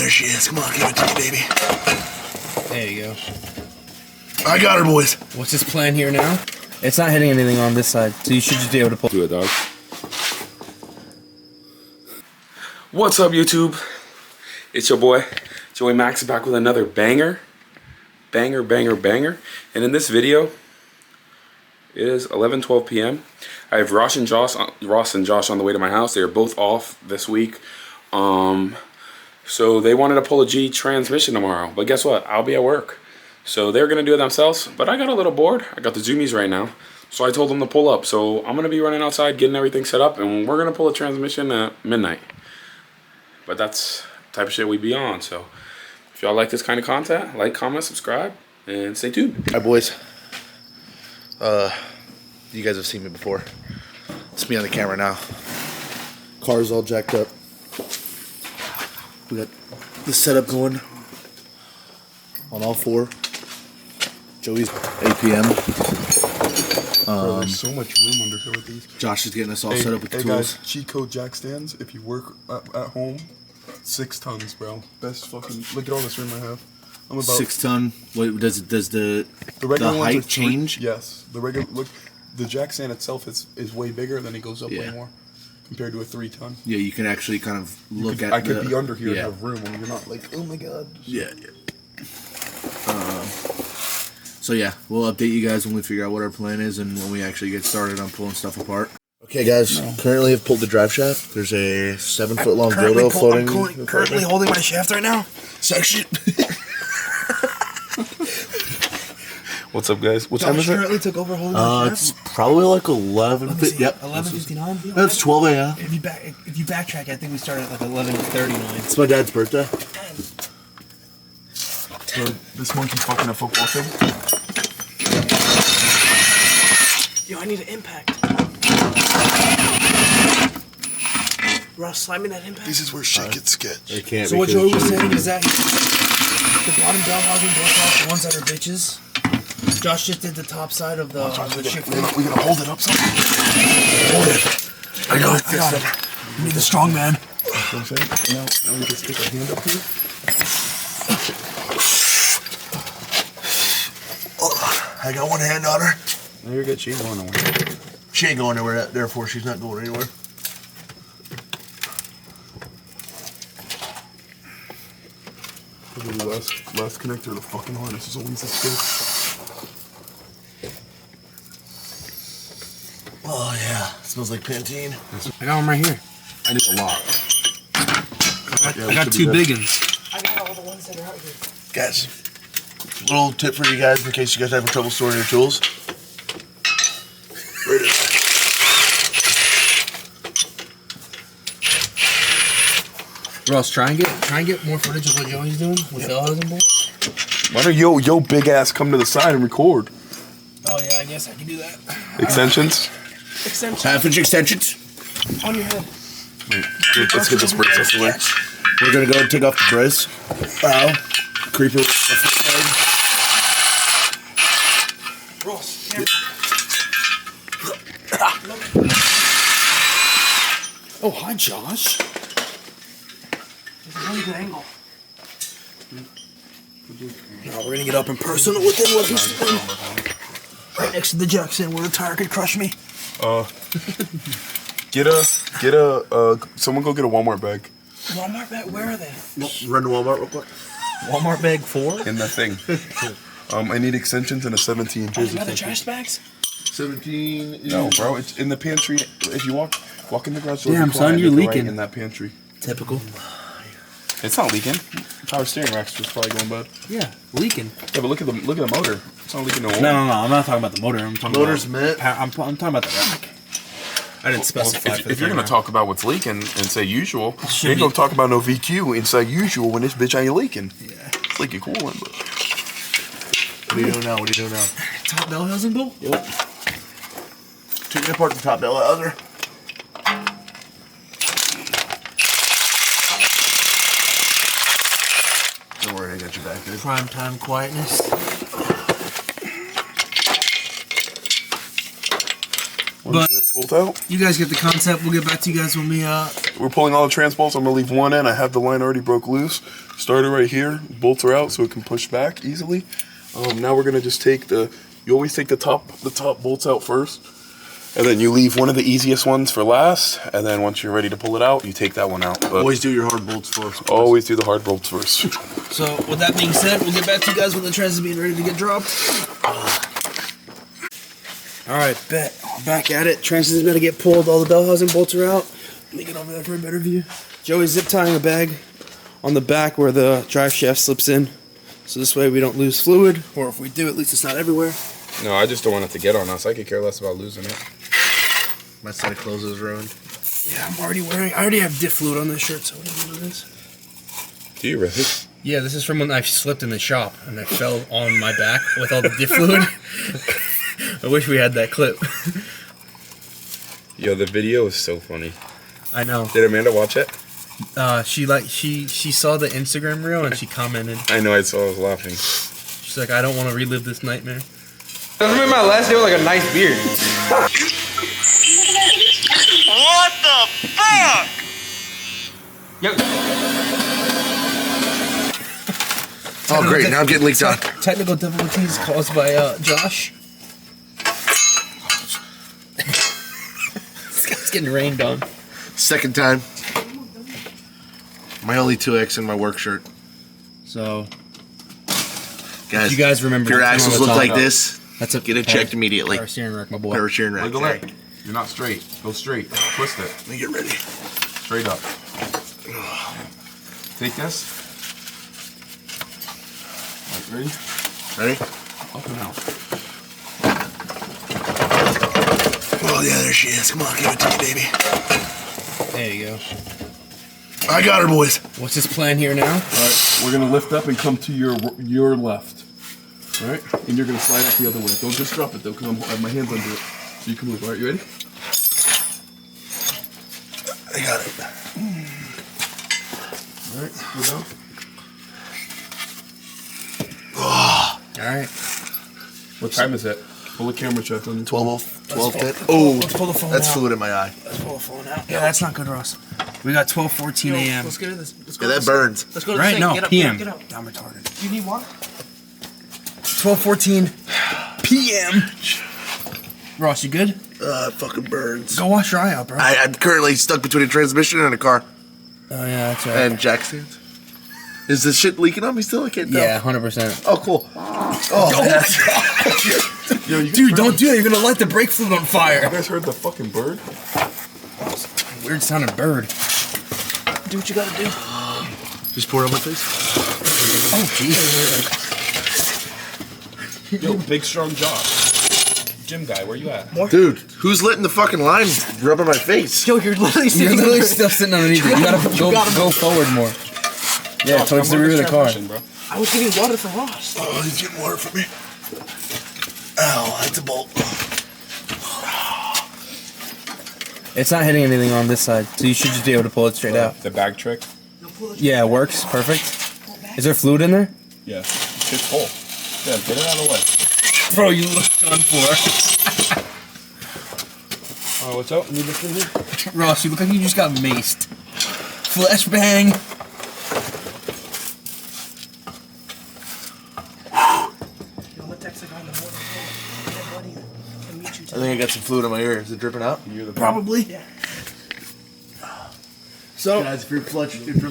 there she is. Come on, give it to me, baby. There you go. I got her, boys. What's this plan here now? It's not hitting anything on this side, so you should just be able to pull. Do it, dog. What's up, YouTube? It's your boy, Joey Max, back with another banger. Banger. And in this video, it is 11:12 p.m. I have Ross and Josh on the way to my house. They are both off this week. So they wanted to pull a G transmission tomorrow. But guess what? I'll be at work. So they're going to do it themselves. But I got a little bored. I got the zoomies right now. So I told them to pull up. So I'm going to be running outside, getting everything set up. And we're going to pull a transmission at midnight. But that's the type of shit we be on. So if y'all like this kind of content, like, comment, subscribe, and stay tuned. All right, boys. You guys have seen me before. It's me on the camera now. Car's all jacked up. We got the setup going on all four. Joey's 8 p.m. Bro, there's so much room under here with these. Josh is getting us all set up with the tools. Guys, cheat code jack stands. If you work at home, 6 tons, bro. Best fucking. Look at all this room I have. I'm about 6 ton. What does the regular height change? Yes, the regular look. The jack stand itself is way bigger, then it goes up way more compared to a 3 ton. Yeah, you can actually kind of look at. I could be under here and have room, and you're not like, oh my god. Yeah. So yeah, we'll update you guys when we figure out what our plan is and when we actually get started on pulling stuff apart. Okay, guys. Currently, have pulled the drive shaft. There's a 7-foot long dildo floating. I'm currently holding my shaft right now. Section. What's up, guys? What time is it? Currently took over holding my It's probably like 11. Yep. 11:59. That's 12 a.m. If you backtrack, I think we started at like 11:39. It's my dad's birthday. Bro, this monkey fucking a football thing. Yo, I need an impact. Ross, slide me that impact. This is where shit gets sketched. It can't. So what Joey was saying is that the bottom down housing broke off, the ones that are bitches. Josh just did the top side of the shifter. We're gonna hold it up something. Hold it. I got it. You need the strong man. You know what I'm saying? Now we can stick our hand up here. I got one hand on her. No, you're good. She ain't going nowhere. She ain't going anywhere, therefore she's not going anywhere. The last connector of the fucking harness is always this big. Oh yeah, it smells like Pantene. I got one right here. I need a lot. I got 2 big ones. I got all the ones that are out here. Guys, little tip for you guys in case you guys are having trouble storing your tools. Right in. Ross, try and get more footage of what Joey's doing with the housing bolt. Why don't yo big ass come to the side and record? Oh yeah, I guess I can do that. Extensions? Extension 1/2-inch extensions. on your head. Wait, let's get this brace off the way. We're gonna go and take off the brace. Wow. Creeper. Ross, here. Oh, hi, Josh. It's a really good angle. Now we're gonna get up and personal with him. What he's doing. Right next to the Jackson where the tire could crush me. Someone go get a Walmart bag. Walmart bag? Where are they? Run to Walmart real quick. Walmart bag 4? In that thing. I need extensions and a 17. Oh, you got the trash bags? 17. No, bro, it's in the pantry. If you walk in the garage door, Damn, son, you're leaking. right in that pantry. Typical. It's not leaking. Power steering rack's just probably going bad. Yeah, leaking. Yeah, but look at the motor. It's not leaking no more. No, I'm not talking about the motor. I'm talking Motor's about mint. I'm talking about the rack. I didn't specify. If you're gonna talk about what's leaking and say usual, you ain't gonna talk about no VQ and say usual when this bitch ain't leaking. Yeah. It's leaking coolant, but. What are you doing now? Top bell housing bolt? Yep. Taking apart the top bell other. Don't worry, I got your back, dude. Prime time quietness. But Bolt out. You guys get the concept. We'll get back to you guys when we We're pulling all the trans bolts. I'm gonna leave one in. I have the line already broke loose. Starter right here. Bolts are out so it can push back easily. Now we're gonna just take the. You always take the top bolts out first, and then you leave one of the easiest ones for last. And then once you're ready to pull it out, you take that one out. But Always do your hard bolts first. always do the hard bolts first. So with that being said, we'll get back to you guys when the trans is being ready to get dropped. All right, bet. Back at it. Trans is gonna get pulled. All the bell housing bolts are out. Let me get over there for a better view. Joey's zip tying a bag on the back where the drive shaft slips in. So this way we don't lose fluid, or if we do, at least it's not everywhere. No, I just don't want it to get on us. I could care less about losing it. My set of clothes is ruined. Yeah, I already have diff fluid on this shirt, so whatever it is. Do you really? Yeah, this is from when I slipped in the shop and I fell on my back with all the diff fluid. I wish we had that clip. Yo, the video is so funny. I know. Did Amanda watch it? She saw the Instagram reel and she commented. I know, I saw. I was laughing. She's like, I don't want to relive this nightmare. I remember my last day with like a nice beard. What the fuck? Yo. Oh, great. Now I'm getting leaked out. Technical difficulties caused by Josh. This guy's getting rained on. Second time. My only 2X in my work shirt. So, Guys, you guys remember if your the axles tunnel look on the like top. this, That's a get it checked immediately. Power steering rack, my boy. Power steering rack. Wiggle it. You're not straight. Go straight. Twist it. Let me get ready. Straight up. Take this. Right, ready? Ready? Up and out. Oh, yeah, there she is. Come on, give it to me, baby. There you go. I got her, boys. What's his plan here now? All right, we're gonna lift up and come to your left. All right, and you're gonna slide out the other way. Don't just drop it though, because I have my hands under it, so you can move. All right, you ready? I got it. All right, go down. All right. What time is it? Pull the camera check on you. 12 fit. Let's pull the phone That's out. fluid in my eye. Let's pull the phone out. Yeah, that's not good, Ross. We got 12:14 a.m. Let's get to this. Let's go Yeah, to that the burns. Let's go to the Right? sink. No, Get up, PM. Get up. I'm retarded. Do you need water? 12:14 p.m. Ross, you good? It fucking burns. Go wash your eye out, bro. I'm currently stuck between a transmission and a car. Oh yeah, that's right. And jack stands. Is this shit leaking on me still? I can't tell. Yeah, 100%. Oh, cool. Oh, Yo, you Dude, don't do that. You're gonna light the brake fluid on fire. You guys heard the fucking bird? Weird sounding bird. Do what you gotta do. just pour it on my face. Oh, jeez. Yo, big strong jaw. Gym guy, where you at? Dude, who's letting the fucking line rub on my face? Yo, you're literally sitting You're literally there. still sitting underneath it. You gotta go forward more. Yeah, towards the rear of the car. Bro. I was getting water from Ross. Oh, he's getting water for me. Ow, that's a bolt. It's not hitting anything on this side, so you should just be able to pull it straight out. The bag trick? Yeah, it works. Perfect. Is there fluid in there? Yeah. It's full. Yeah, get it out of the way. Bro, you look done for. What's up? Need this in here? Ross, you look like you just got maced. Flashbang. I'm gonna text the guy in the morning. Hey, buddy, I'll meet you I today. think I got some fluid in my ear. Is it dripping out? Probably. Yeah. So, Guys, if your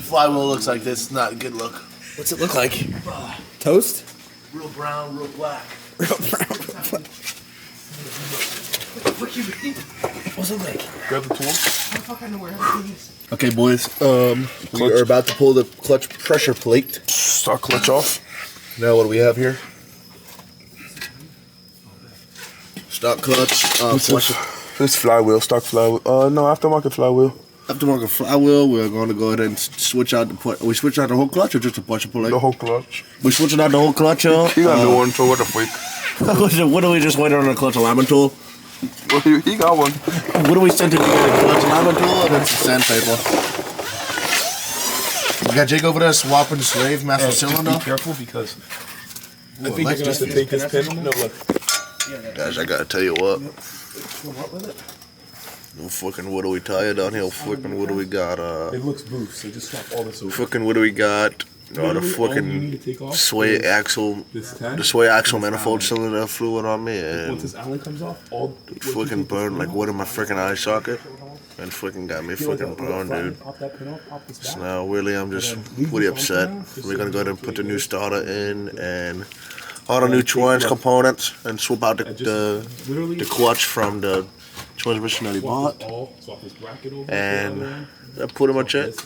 flywheel looks like this, it's not a good look. what's it look like? Toast? Real brown, real black. Real brown. What you mean? What's it like? Grab the tool. How the fuck I know where everything is? Okay, boys. We are about to pull the clutch pressure plate. Start clutch off. Now, what do we have here? Stock clutch. This flywheel, stock flywheel. No, aftermarket flywheel. Aftermarket flywheel. We're going to go ahead and switch out the put. We switch out the whole clutch or just the pressure plate? The whole clutch. We switching out the whole clutch, y'all. He got no one, so what the freak? What do we just wait on the clutch alignment tool? Well, he got one. What do we send to the clutch alignment tool? And it's the sandpaper. We got Jake over there swapping the slave master cylinder. Be careful because I think you're gonna have to take this pin. No, look. Guys, I gotta tell you what. No fucking what do we tell you down here? Fucking what do we got? It looks boost, so just swap all this over. Fucking what do we got? The Literally, all you need fucking to take off sway is axle, this 10, the sway axle and this manifold Allen. cylinder fluid on me, Once and this Allen comes off, all fucking burned like wood in my freaking eye socket, and fucking got me fucking burned, dude. Pop that pin off, pop this So back. now really I'm just really upset. We're gonna go ahead and put the new starter in and all the new trans components and swap out the clutch from the transmission that he bought. Swap this bracket over. And that's pretty much it.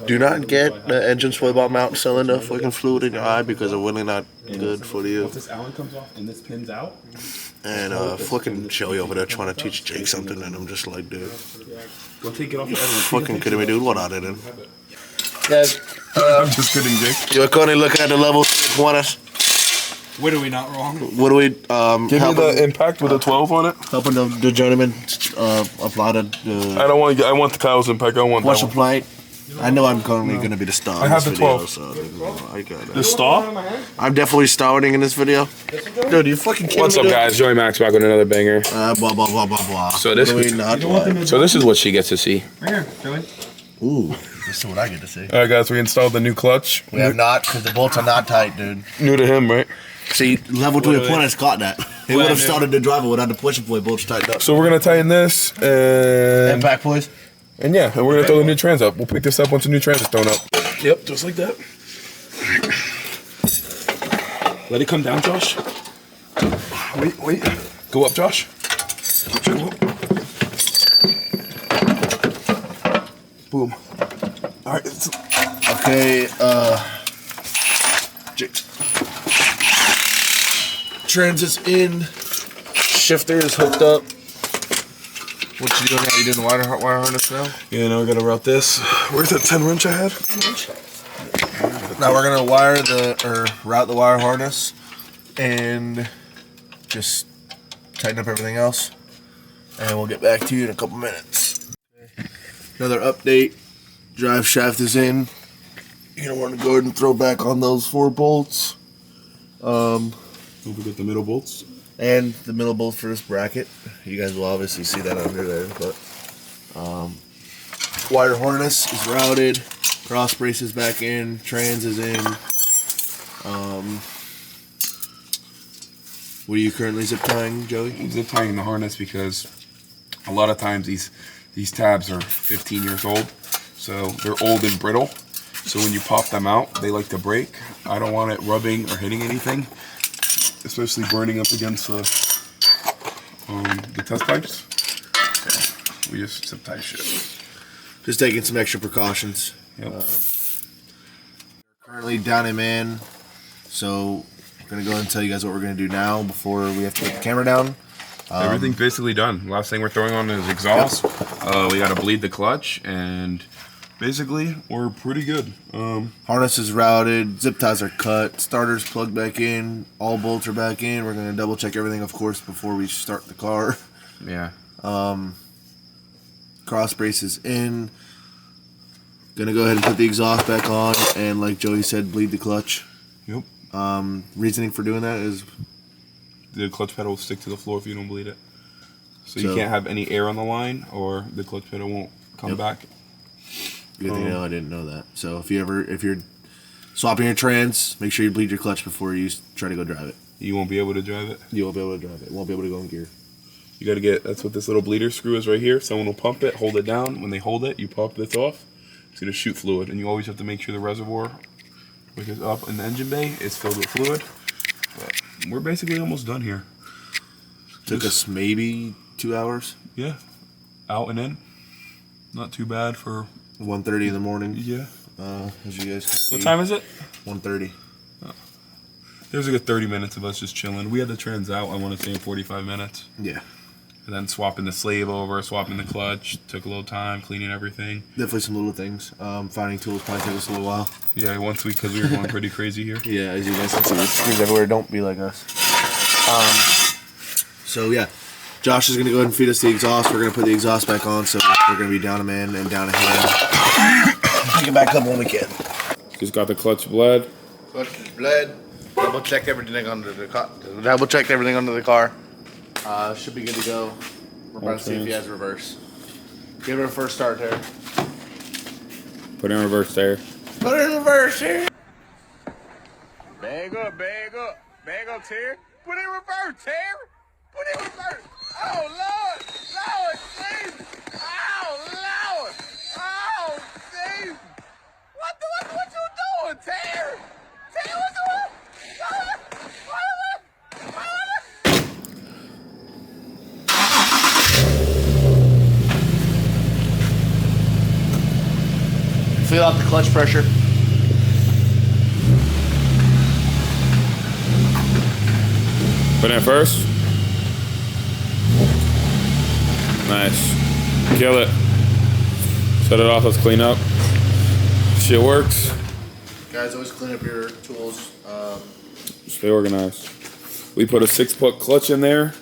Do not get the engine sway bar mount cylinder fucking fluid in your eye because it's really not good for you. Once this Allen comes off and this pin's out. And fucking Joey over there trying to teach Jake something, and I'm just like, dude, Go take it off the fucking kidding me, dude? What are they doing? Guys, I'm just kidding, Jake. You're currently looking at the level 1s. what are we not wrong? What do we Give me helping, the impact with a 12 on it. helping the journeyman apply the I don't want. I want the Kyle's impact. I don't want what's that the one. plate? I know I'm currently gonna be the star. I in have this the video, 12. so I got The it. star. I'm definitely starting in this video. Dude, you fucking kidding What's me, up, dude? guys? Joey Max back with another banger. Blah blah blah blah blah. So this What do was- we not like? So this is what she gets to see. Right here, Joey. Ooh, this is what I get to see. All right, guys. We installed the new clutch. We have not, because the bolts are not tight, dude. New to him, right? See, level 2 opponents caught that. He would have started the driver without the push point bolts tightened up. So we're gonna tighten this and Impact, boys. and yeah, and we're gonna throw the new trans up. We'll pick this up once the new trans is thrown up. Yep, just like that. Let it come down, Josh. Wait. Go up, Josh. Go up. Boom. All right. Okay, trans is in. Shifter is hooked up. What you doing now? You doing the wire harness now? Yeah, now we gotta route this. Where's that 10 wrench I had? Now we're gonna route the wire harness and just tighten up everything else, and we'll get back to you in a couple minutes. Another update: drive shaft is in. You're gonna want to go ahead and throw back on those 4 bolts, Don't forget the middle bolts. and the middle bolt for this bracket. You guys will obviously see that under there, but wire harness is routed. Cross brace is back in. Trans is in. What are you currently zip tying, Joey? I'm zip tying the harness because a lot of times these tabs are 15 years old, so they're old and brittle. So when you pop them out, they like to break. I don't want it rubbing or hitting anything, Especially burning up against the test pipes. so we just zip tie shit. Just taking some extra precautions. Yep. Currently down in man, so we're gonna go ahead and tell you guys what we're gonna do now before we have to put the camera down. Everything's basically done. Last thing we're throwing on is exhaust. We got to bleed the clutch, and basically we're pretty good. Harness is routed, zip ties are cut, starters plugged back in, all bolts are back in. We're gonna double check everything, of course, before we start the car. Yeah. Cross brace is in. Gonna go ahead and put the exhaust back on, and like Joey said, bleed the clutch. Yep. Reasoning for doing that is The clutch pedal will stick to the floor if you don't bleed it. So you So- can't have any air on the line, or the clutch pedal won't come Yep. back. good to know. I didn't know that. So if you're swapping your trans, make sure you bleed your clutch before you try to go drive it. You won't be able to drive it. You won't be able to drive it. Won't be able to go in gear. You gotta get, that's what this little bleeder screw is right here. Someone will pump it, hold it down. When they hold it, you pop this off. It's gonna shoot fluid, and you always have to make sure the reservoir, which is up in the engine bay, is filled with fluid. But we're basically almost done here. Took us maybe 2 hours. Yeah, out and in. Not too bad for, 1:30 in the morning. yeah. As you guys can see. What time is it? 1:30. There's a good 30 minutes of us just chilling. We had the trans out, I want to say, in 45 minutes. Yeah, And then swapping the slave over, swapping the clutch. Took a little time, cleaning everything. definitely some little things. Finding tools probably took us a little while. Yeah, because we were going pretty crazy here. Yeah, as you guys can see, there's screws everywhere. Don't be like us. So yeah, Josh is gonna go ahead and feed us the exhaust. We're gonna put the exhaust back on, so we're gonna be down a man and down a hand. Pick it back up when we can. Just got the clutch bled. Clutch is bled. Double checked everything under the car. Double checked everything under the car. Should be good to go. We're about to see if he has reverse. Give it a first start, Terry. Put it in reverse there. Put it in reverse, Terry. Bag up, Terry. Put it in reverse, Terry. Put it in reverse. Oh, Lord. Lord, Jesus. Oh, Lord. Oh, Jesus. What you doing, Terry? Terry, what you doing? Feel out the clutch pressure. Put it in first. Nice. Kill it. Set it off. Let's clean up. Shit works. Guys, always clean up your tools. Stay organized. We put a 6-puck clutch in there.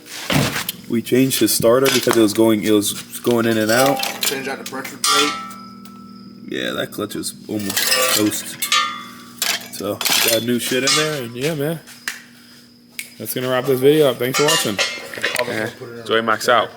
We changed his starter because it was going in and out. Change out the pressure plate. Yeah, that clutch was almost toast. So got new shit in there, and yeah, man. That's gonna wrap this video up. Thanks for watching. Joy Max out.